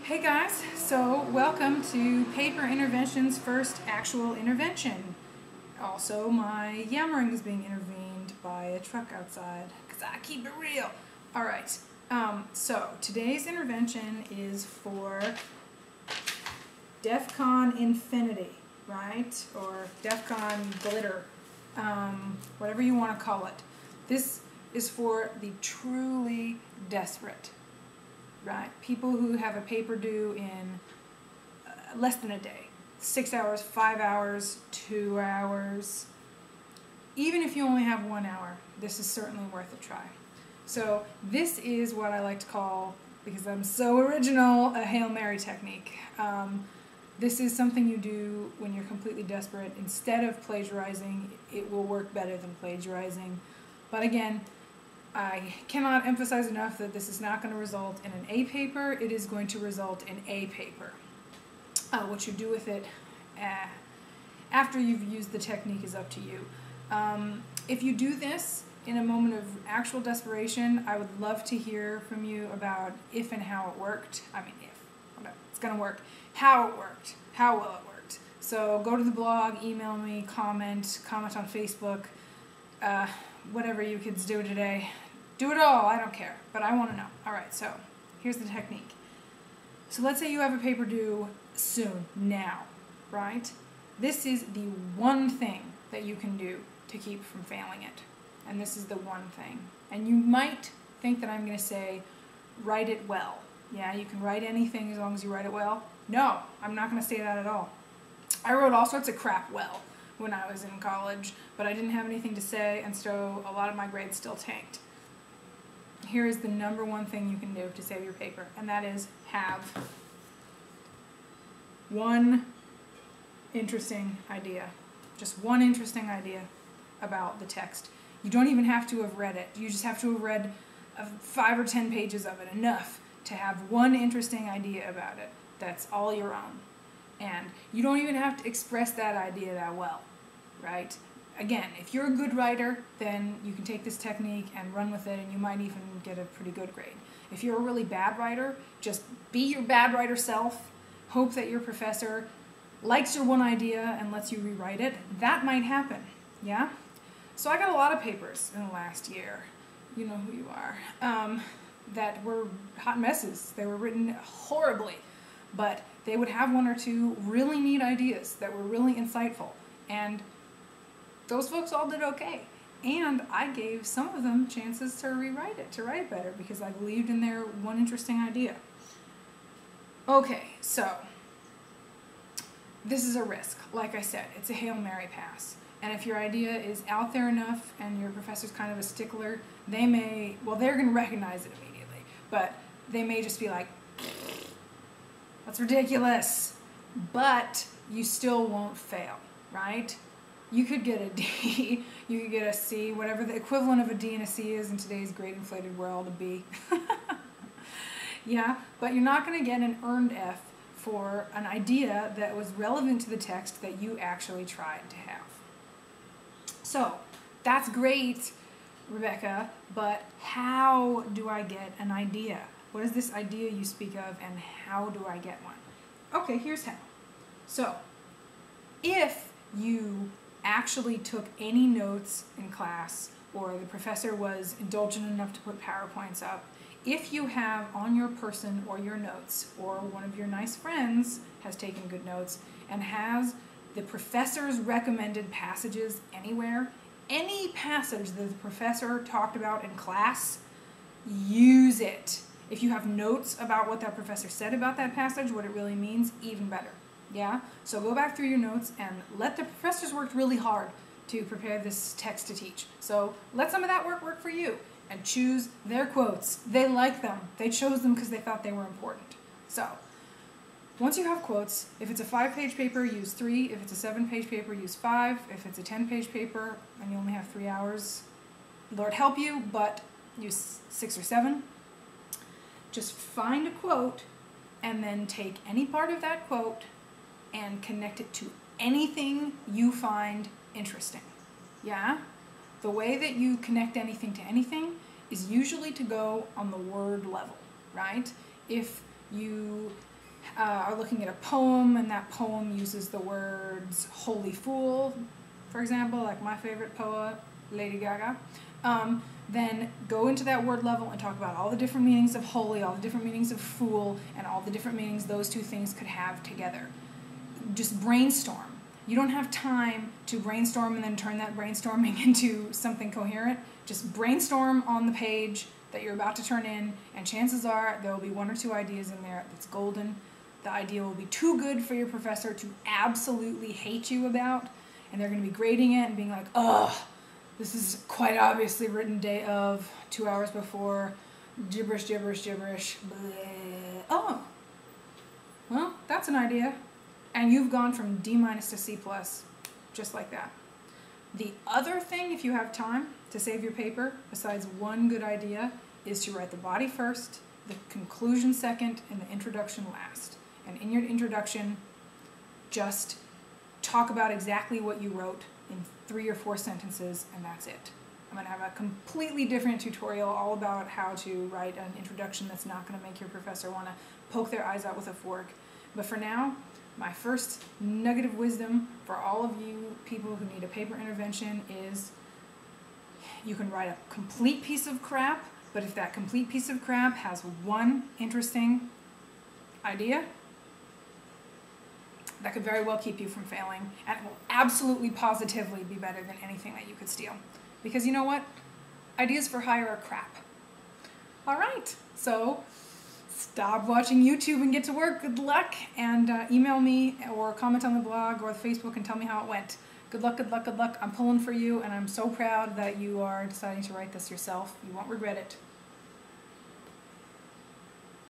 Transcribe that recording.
Hey guys, so welcome to Paper Intervention's first actual intervention. Also, my yammering is being intervened by a truck outside, because I keep it real. Alright, so today's intervention is for DEFKON Infinity, right? Or DEFKON Glitter, whatever you want to call it. This is for the truly desperate. Right, people who have a paper due in less than a day, 6 hours, 5 hours, 2 hours. Even if you only have 1 hour, this is certainly worth a try. So this is what I like to call, because I'm so original, a Hail Mary technique. This is something you do when you're completely desperate. Instead of plagiarizing, it will work better than plagiarizing. But again, I cannot emphasize enough that this is not going to result in an A paper. It is going to result in a paper. What you do with it after you've used the technique is up to you. If you do this in a moment of actual desperation, I would love to hear from you about if and how it worked. I mean, if. It's going to work. How it worked. How well it worked. So go to the blog, email me, comment on Facebook. Whatever you kids do today. Do it all, I don't care, but I want to know. Alright, so here's the technique. So let's say you have a paper due soon, now, right? This is the one thing that you can do to keep from failing it. And this is the one thing. And you might think that I'm going to say, write it well. Yeah, you can write anything as long as you write it well. No, I'm not going to say that at all. I wrote all sorts of crap well when I was in college, but I didn't have anything to say, and so a lot of my grades still tanked. Here is the number one thing you can do to save your paper, and that is have one interesting idea. Just one interesting idea about the text. You don't even have to have read it. You just have to have read 5 or 10 pages of it, enough to have one interesting idea about it. That's all your own. And you don't even have to express that idea that well. Right? Again, if you're a good writer, then you can take this technique and run with it, and you might even get a pretty good grade. If you're a really bad writer, just be your bad writer self. Hope that your professor likes your one idea and lets you rewrite it. That might happen, yeah? So I got a lot of papers in the last year, you know who you are, that were hot messes. They were written horribly, but they would have 1 or 2 really neat ideas that were really insightful. And those folks all did okay. And I gave some of them chances to rewrite it, to write better, because I believed in their one interesting idea. Okay, so this is a risk. Like I said, it's a Hail Mary pass. And if your idea is out there enough and your professor's kind of a stickler, they may, well, they're going to recognize it immediately, but they may just be like, that's ridiculous. But you still won't fail, right? You could get a D, you could get a C, whatever the equivalent of a D and a C is in today's great inflated world, a B. Yeah, but you're not going to get an earned F for an idea that was relevant to the text that you actually tried to have. So, that's great, Rebecca, but how do I get an idea? What is this idea you speak of, and how do I get one? Okay, here's how. So, if you actually took any notes in class, or the professor was indulgent enough to put PowerPoints up, if you have on your person or your notes, or one of your nice friends has taken good notes and has the professor's recommended passages anywhere, any passage that the professor talked about in class, use it. If you have notes about what that professor said about that passage, what it really means, even better. Yeah? So go back through your notes and let the professors work really hard to prepare this text to teach. So let some of that work for you, and choose their quotes. They like them. They chose them because they thought they were important. So once you have quotes, if it's a 5-page paper, use 3. If it's a 7-page paper, use 5. If it's a 10-page paper and you only have 3 hours, Lord help you, but use 6 or 7. Just find a quote and then take any part of that quote and connect it to anything you find interesting. Yeah? The way that you connect anything to anything is usually to go on the word level, right? If you are looking at a poem and that poem uses the words holy fool, for example, like my favorite poet, Lady Gaga, then go into that word level and talk about all the different meanings of holy, all the different meanings of fool, and all the different meanings those two things could have together. Just brainstorm. You don't have time to brainstorm and then turn that brainstorming into something coherent. Just brainstorm on the page that you're about to turn in, and chances are there will be one or two ideas in there that's golden. The idea will be too good for your professor to absolutely hate you about, and they're going to be grading it and being like, ugh, this is quite obviously written day of, 2 hours before, gibberish, gibberish, gibberish, bleh. Oh, well, that's an idea. And you've gone from D- to C+, just like that. The other thing, if you have time to save your paper, besides one good idea, is to write the body first, the conclusion second, and the introduction last. And in your introduction, just talk about exactly what you wrote in 3 or 4 sentences, and that's it. I'm going to have a completely different tutorial all about how to write an introduction that's not going to make your professor want to poke their eyes out with a fork. But for now, my first nugget of wisdom for all of you people who need a paper intervention is you can write a complete piece of crap, but if that complete piece of crap has one interesting idea, that could very well keep you from failing, and it will absolutely positively be better than anything that you could steal. Because you know what? Ideas for hire are crap. All right, so stop watching YouTube and get to work. Good luck, and email me or comment on the blog or the Facebook and tell me how it went. Good luck, good luck, good luck. I'm pulling for you, and I'm so proud that you are deciding to write this yourself. You won't regret it.